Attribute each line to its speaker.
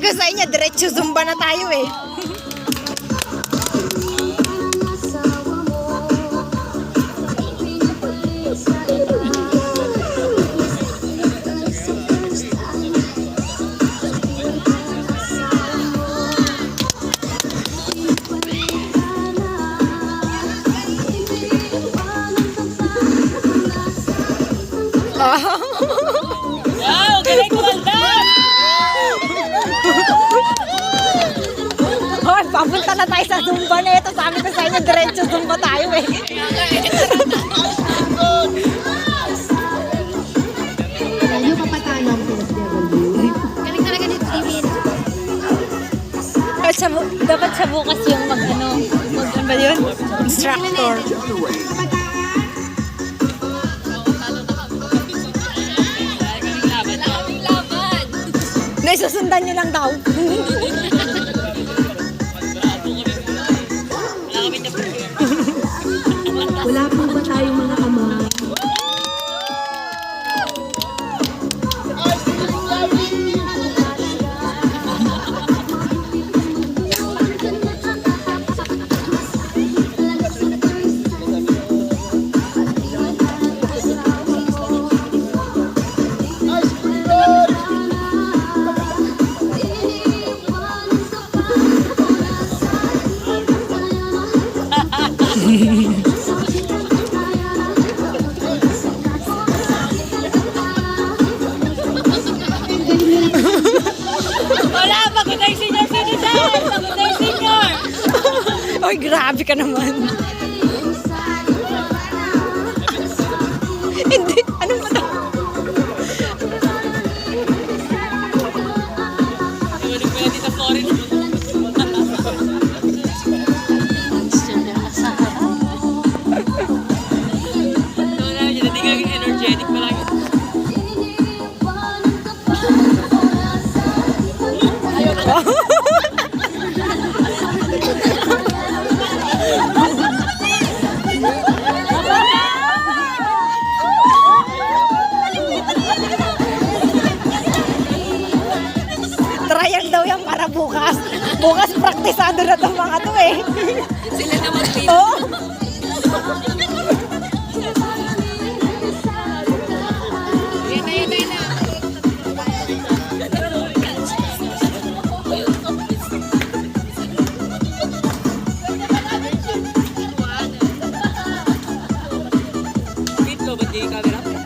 Speaker 1: Sabi ko sa inyo, diretso Zumba na tayo eh.
Speaker 2: Wow, galing ko lang.
Speaker 1: Hoy, papunta na tayo sa Zumba na ito. Sabi ko sa inyo, diretso Zumba tayo eh.
Speaker 3: Tayo papatalo ang PSW.
Speaker 2: Galing talaga dito, Steven.
Speaker 1: Dapat siya bukas yung ano ba yun? Instructor. Susundan nyo lang daw.
Speaker 3: Wala po ba tayong mga kamay?
Speaker 2: Wala, bakit ay senior citizen? Bakit ay senior?
Speaker 1: Oy, grabe ka naman. Hindi, ano ba ito?
Speaker 2: Iwanin ko yan dito, foreign. Energetic pa lang.
Speaker 1: Trial daw yan para bukas. Bukas praktisado na itong mga to eh.
Speaker 2: Sila na mag-team.
Speaker 1: Oo.
Speaker 2: Yan na. Wait, lo, ba't di camera?